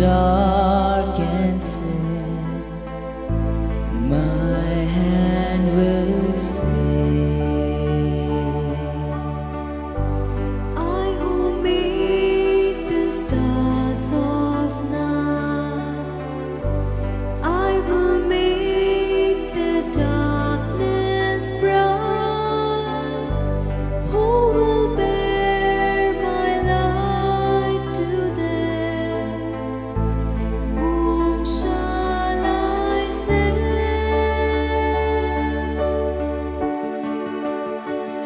dark and say, my hand will sing. I who made the stars of night, I will make the darkness bright. Who will bear my light to them? Whom shall I send?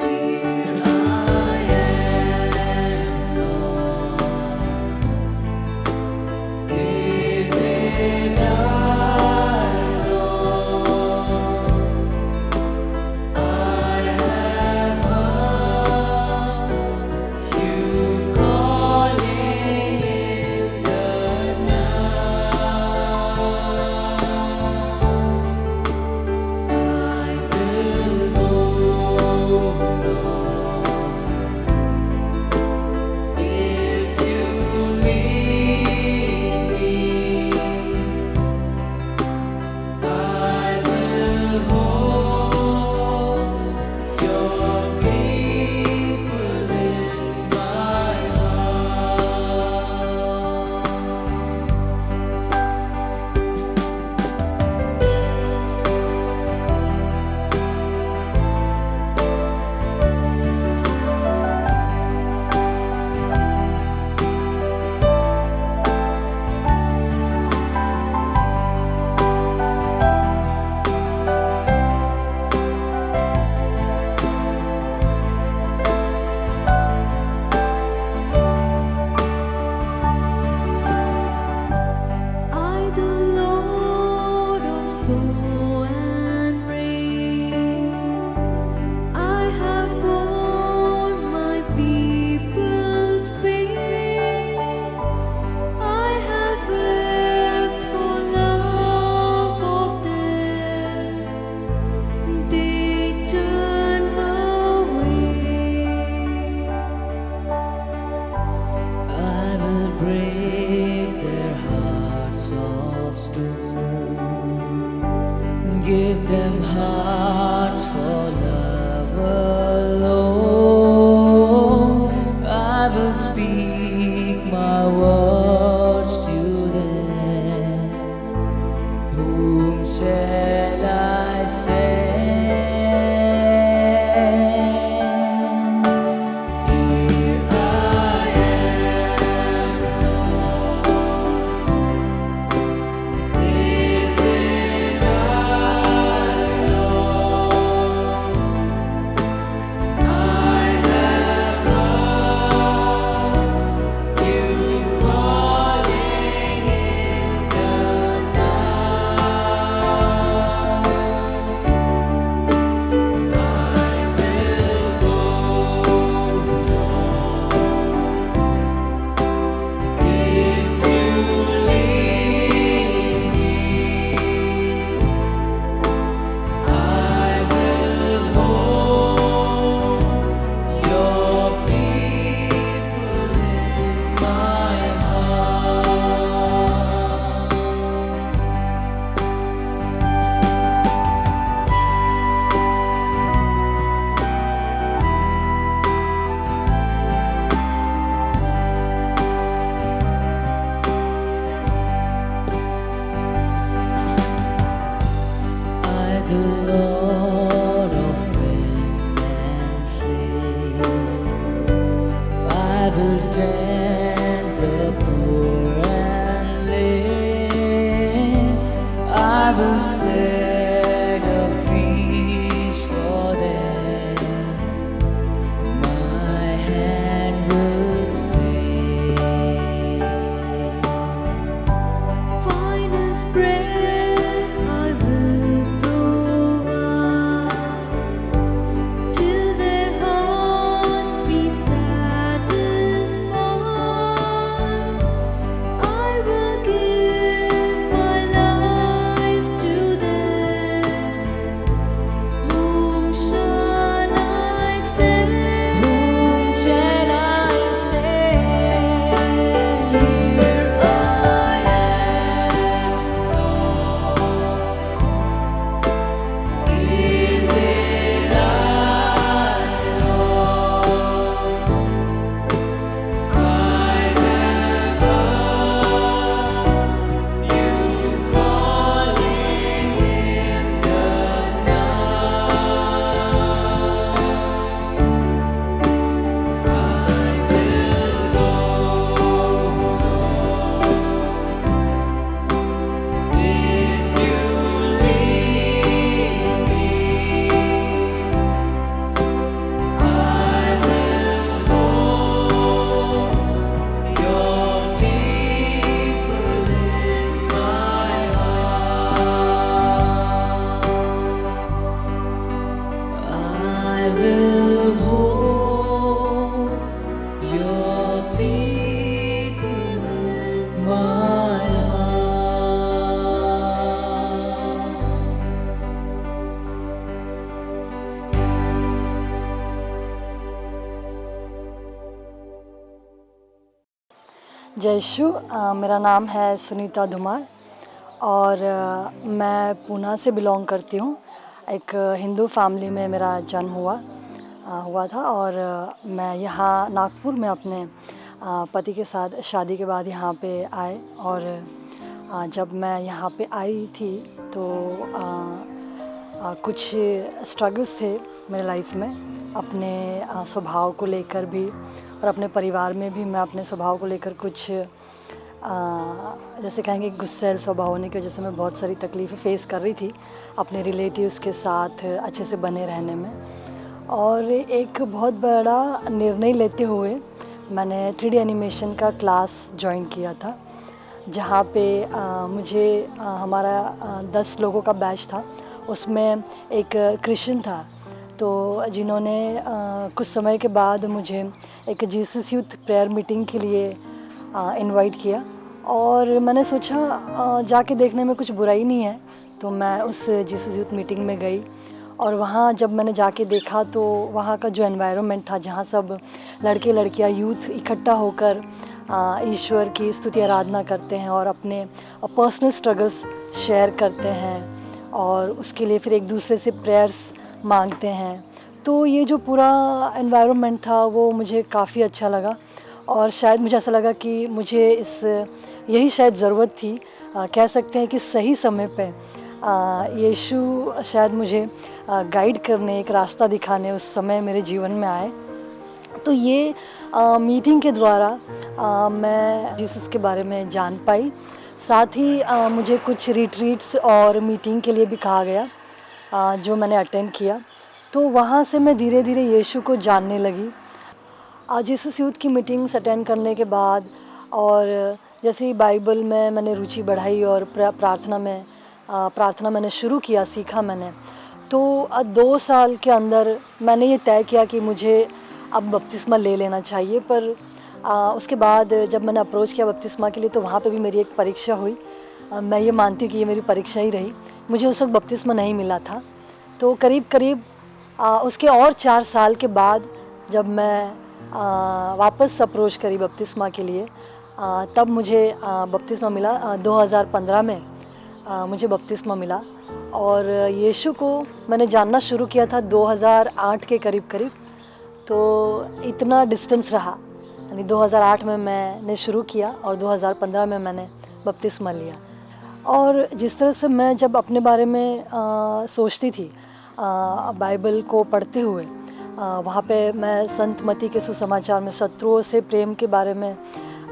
Here I am, Lord. Is it I, Lord? I have heard you calling in the night. I will go, Lord, if you lead me. I will hold your people in my heart. I, the Lord of soul and reign, I have borne my people's pain. I have wept for love of them. They turn away. I will break their hearts of stone, give them hearts for love alone. I will speak my words to them. Whom shall I send? Here I am, Lord. Is it I, Lord? I have heard you calling in the night. I will go, Lord, if you lead me. I will hold your people in my heart. I, the Lord of wind and flame, I will tend the poor and lame. I will set a feast for them. My hand will sing. Finest bread I will provide, till their hearts be satisfied. I will give my life to them. Whom shall I send? Whom shall I send? Here I जय यीशु। मेरा नाम है सुनीता धुमार और मैं पूना से belong करती हूँ। एक हिंदू फैमिली में मेरा जन्म हुआ था और मैं यहाँ नागपुर में अपने पति के साथ शादी के बाद यहाँ पे आए और जब मैं यहाँ पे आई थी तो कुछ स्ट्रगल्स थे मेरे लाइफ में अपने स्वभाव को लेकर भी और अपने परिवार में भी। मैं अपने स्वभाव को लेकर कुछ जैसे कहेंगे गुस्सैल स्वभाव होने की वजह से मैं बहुत सारी तकलीफ़ें फ़ेस कर रही थी अपने रिलेटिव्स के साथ अच्छे से बने रहने में। और एक बहुत बड़ा निर्णय लेते हुए मैंने 3D एनिमेशन का क्लास जॉइन किया था, जहाँ पे मुझे हमारा 10 लोगों का बैच था। उसमें एक क्रिश्चियन था तो जिन्होंने कुछ समय के बाद मुझे एक जीसस यूथ प्रेयर मीटिंग के लिए इनवाइट किया और मैंने सोचा जाके देखने में कुछ बुराई नहीं है, तो मैं उस जीसस यूथ मीटिंग में गई। और वहाँ जब मैंने जाके देखा तो वहाँ का जो एनवायरनमेंट था, जहाँ सब लड़के लड़कियाँ यूथ इकट्ठा होकर ईश्वर की स्तुति आराधना करते हैं और अपने पर्सनल स्ट्रगल्स शेयर करते हैं और उसके लिए फिर एक दूसरे से प्रेयर्स मांगते हैं, तो ये जो पूरा एनवायरनमेंट था वो मुझे काफ़ी अच्छा लगा। और शायद मुझे ऐसा लगा कि मुझे यही शायद ज़रूरत थी। कह सकते हैं कि सही समय पे यीशु शायद मुझे गाइड करने, एक रास्ता दिखाने उस समय मेरे जीवन में आए। तो ये मीटिंग के द्वारा मैं जीसस के बारे में जान पाई। साथ ही मुझे कुछ रिट्रीट्स और मीटिंग के लिए भी कहा गया जो मैंने अटेंड किया, तो वहाँ से मैं धीरे धीरे यीशु को जानने लगी। जीसस यूथ की मीटिंग्स अटेंड करने के बाद और जैसे ही बाइबल में मैंने रुचि बढ़ाई और प्रार्थना मैंने शुरू किया, सीखा मैंने, तो 2 साल के अंदर मैंने ये तय किया कि मुझे अब बपतिस्मा ले लेना चाहिए। पर उसके बाद जब मैंने अप्रोच किया बपतिस्मा के लिए तो वहाँ पे भी मेरी एक परीक्षा हुई। मैं ये मानती हूँ कि ये मेरी परीक्षा ही रही। मुझे उस वक्त बपतिस्मा नहीं मिला था, तो करीब उसके और 4 साल के बाद जब मैं वापस अप्रोच करी बपतिस्मा के लिए, तब मुझे बपतिस्मा मिला। 2015 में मुझे बपतिस्मा मिला और यीशु को मैंने जानना शुरू किया था 2008 के करीब। तो इतना डिस्टेंस रहा, यानी 2008 में मैंने शुरू किया और 2015 में मैंने बपतिस्मा लिया। और जिस तरह से मैं जब अपने बारे में सोचती थी बाइबल को पढ़ते हुए, वहाँ पे मैं संत मती के सुसमाचार में शत्रुओं से प्रेम के बारे में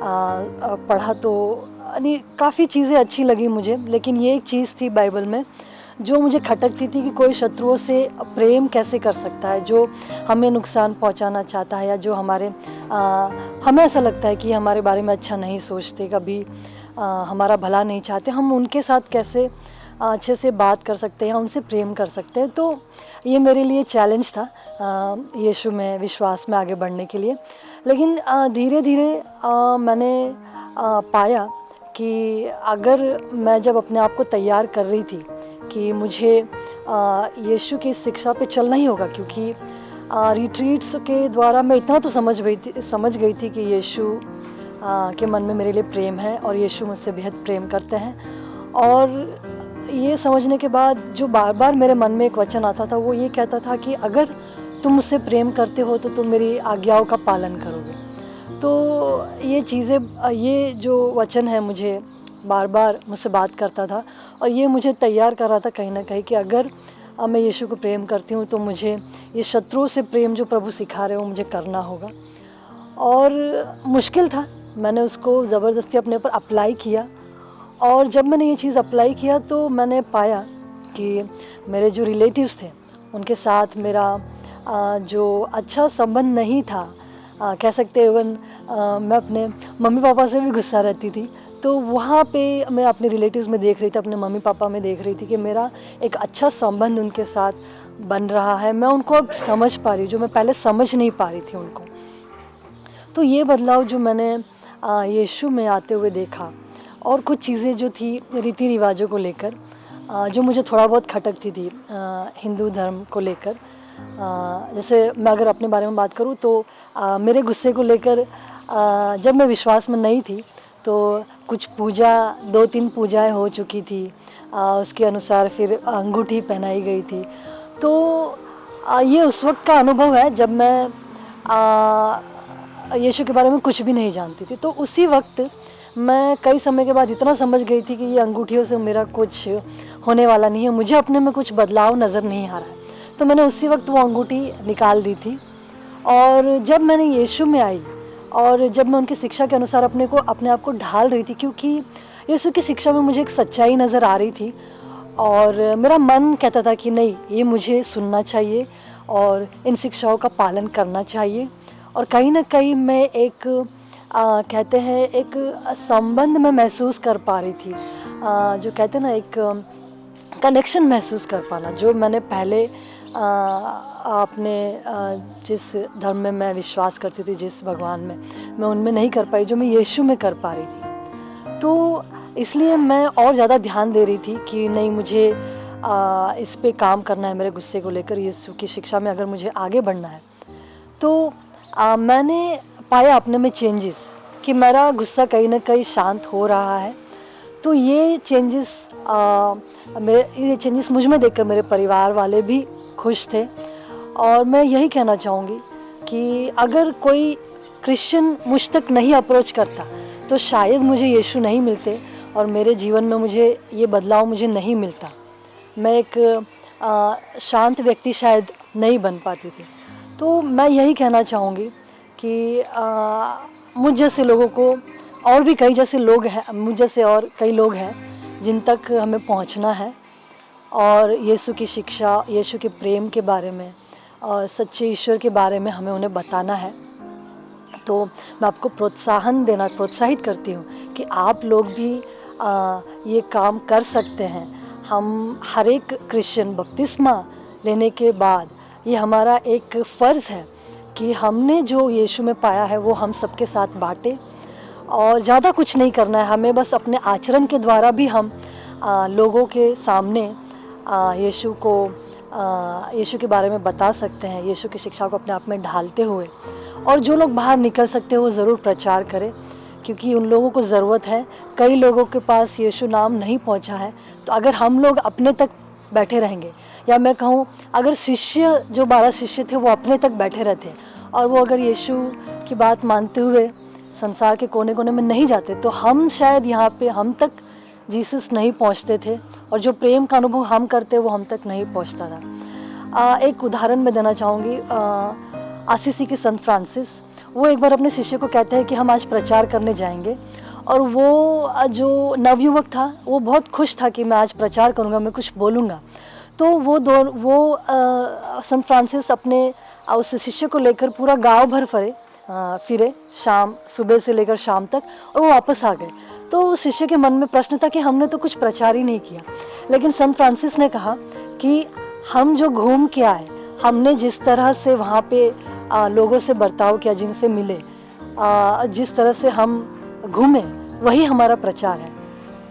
पढ़ा, तो यानी काफ़ी चीज़ें अच्छी लगी मुझे। लेकिन ये एक चीज़ थी बाइबल में जो मुझे खटकती थी कि कोई शत्रुओं से प्रेम कैसे कर सकता है, जो हमें नुकसान पहुंचाना चाहता है या जो हमें ऐसा लगता है कि हमारे बारे में अच्छा नहीं सोचते, कभी हमारा भला नहीं चाहते, हम उनके साथ कैसे अच्छे से बात कर सकते हैं, उनसे प्रेम कर सकते हैं। तो ये मेरे लिए चैलेंज था यीशु में विश्वास में आगे बढ़ने के लिए। लेकिन धीरे धीरे मैंने पाया कि अगर मैं जब अपने आप को तैयार कर रही थी कि मुझे यीशु की शिक्षा पे चलना ही होगा, क्योंकि रिट्रीट्स के द्वारा मैं इतना तो समझ गई थी कि यीशु के मन में मेरे लिए प्रेम है और यीशु मुझसे बेहद प्रेम करते हैं। और ये समझने के बाद जो बार बार मेरे मन में एक वचन आता था वो ये कहता था कि अगर तुम मुझसे प्रेम करते हो तो तुम मेरी आज्ञाओं का पालन करोगे। तो ये चीज़ें, ये जो वचन है मुझे बार बार मुझसे बात करता था और ये मुझे तैयार कर रहा था कहीं ना कहीं कि अगर मैं यीशु को प्रेम करती हूँ तो मुझे ये शत्रुओं से प्रेम जो प्रभु सिखा रहे हो मुझे करना होगा। और मुश्किल था, मैंने उसको ज़बरदस्ती अपने ऊपर अप्लाई किया। और जब मैंने ये चीज़ अप्लाई किया तो मैंने पाया कि मेरे जो रिलेटिव्स थे उनके साथ मेरा जो अच्छा संबंध नहीं था, कह सकते इवन मैं अपने मम्मी पापा से भी गुस्सा रहती थी। तो वहाँ पे मैं अपने रिलेटिव्स में देख रही थी, अपने मम्मी पापा में देख रही थी कि मेरा एक अच्छा संबंध उनके साथ बन रहा है। मैं उनको अब समझ पा रही हूँ जो मैं पहले समझ नहीं पा रही थी उनको। तो ये बदलाव जो मैंने यीशु में आते हुए देखा और कुछ चीज़ें जो थी रीति रिवाजों को लेकर जो मुझे थोड़ा बहुत खटकती थी हिंदू धर्म को लेकर, जैसे मैं अगर अपने बारे में बात करूँ तो मेरे गुस्से को लेकर जब मैं विश्वास में नहीं थी तो कुछ पूजा 2-3 पूजाएँ हो चुकी थी। उसके अनुसार फिर अंगूठी पहनाई गई थी। तो ये उस वक़्त का अनुभव है जब मैं यीशु के बारे में कुछ भी नहीं जानती थी। तो उसी वक़्त मैं कई समय के बाद इतना समझ गई थी कि ये अंगूठियों से मेरा कुछ होने वाला नहीं है, मुझे अपने में कुछ बदलाव नज़र नहीं आ रहा है। तो मैंने उसी वक़्त वो अंगूठी निकाल दी थी। और जब मैंने यीशु में आई और जब मैं उनकी शिक्षा के अनुसार अपने आप को ढाल रही थी, क्योंकि यीशु की शिक्षा में मुझे एक सच्चाई नज़र आ रही थी और मेरा मन कहता था कि नहीं, ये मुझे सुनना चाहिए और इन शिक्षाओं का पालन करना चाहिए। और कहीं न कहीं मैं एक कहते हैं एक संबंध में महसूस कर पा रही थी। जो कहते हैं ना, एक कनेक्शन महसूस कर पाना, जो मैंने पहले अपने जिस धर्म में मैं विश्वास करती थी, जिस भगवान में, मैं उनमें नहीं कर पाई, जो मैं यीशु में कर पा रही थी। तो इसलिए मैं और ज़्यादा ध्यान दे रही थी कि नहीं, मुझे इस पे काम करना है, मेरे गुस्से को लेकर यीशु की शिक्षा में अगर मुझे आगे बढ़ना है। तो मैंने पाया अपने में चेंजेस कि मेरा गुस्सा कहीं न कहीं शांत हो रहा है। तो ये चेंजेस मुझ में देखकर मेरे परिवार वाले भी खुश थे। और मैं यही कहना चाहूँगी कि अगर कोई क्रिश्चियन मुझ तक नहीं अप्रोच करता तो शायद मुझे यीशु नहीं मिलते और मेरे जीवन में मुझे ये बदलाव मुझे नहीं मिलता। मैं एक शांत व्यक्ति शायद नहीं बन पाती थी। तो मैं यही कहना चाहूँगी कि मुझ जैसे लोगों को और भी कई जैसे लोग हैं, मुझ जैसे और कई लोग हैं जिन तक हमें पहुंचना है और यीशु की शिक्षा, यीशु के प्रेम के बारे में और सच्चे ईश्वर के बारे में हमें उन्हें बताना है। तो मैं आपको प्रोत्साहित करती हूँ कि आप लोग भी ये काम कर सकते हैं। हम हर एक क्रिश्चियन बपतिस्मा लेने के बाद ये हमारा एक फ़र्ज़ है कि हमने जो यीशु में पाया है वो हम सबके साथ बाँटें। और ज़्यादा कुछ नहीं करना है हमें, बस अपने आचरण के द्वारा भी हम लोगों के सामने यीशु के बारे में बता सकते हैं, यीशु की शिक्षा को अपने आप में ढालते हुए। और जो लोग बाहर निकल सकते हैं वो ज़रूर प्रचार करें, क्योंकि उन लोगों को ज़रूरत है। कई लोगों के पास यीशु नाम नहीं पहुंचा है। तो अगर हम लोग अपने तक बैठे रहेंगे, या मैं कहूँ अगर जो 12 शिष्य थे वो अपने तक बैठे रहते और वो अगर यीशु की बात मानते हुए संसार के कोने कोने में नहीं जाते, तो हम शायद यहाँ पे हम तक जीसस नहीं पहुँचते थे और जो प्रेम का अनुभव हम करते वो हम तक नहीं पहुँचता था। एक उदाहरण मैं देना चाहूँगी। असिसी के संत फ्रांसिस, वो एक बार अपने शिष्य को कहते हैं कि हम आज प्रचार करने जाएंगे। और वो जो नवयुवक था वो बहुत खुश था कि मैं आज प्रचार करूँगा, मैं कुछ बोलूँगा। तो वो संत फ्रांसिस अपने उस शिष्य को लेकर पूरा गांव भर फिरे सुबह से लेकर शाम तक, और वो वापस आ गए। तो शिष्य के मन में प्रश्न था कि हमने तो कुछ प्रचार ही नहीं किया। लेकिन संत फ्रांसिस ने कहा कि हम जो घूम के आए, हमने जिस तरह से वहाँ पे लोगों से बर्ताव किया, जिनसे मिले, जिस तरह से हम घूमे, वही हमारा प्रचार है।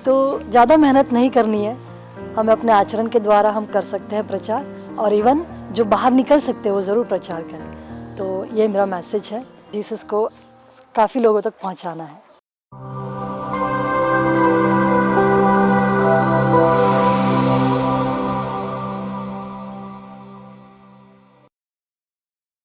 तो ज़्यादा मेहनत नहीं करनी है, हमें अपने आचरण के द्वारा हम कर सकते हैं प्रचार। और इवन जो बाहर निकल सकते हैं वो ज़रूर प्रचार करें। तो ये मेरा मैसेज है, जीसस को काफ़ी लोगों तक पहुंचाना है।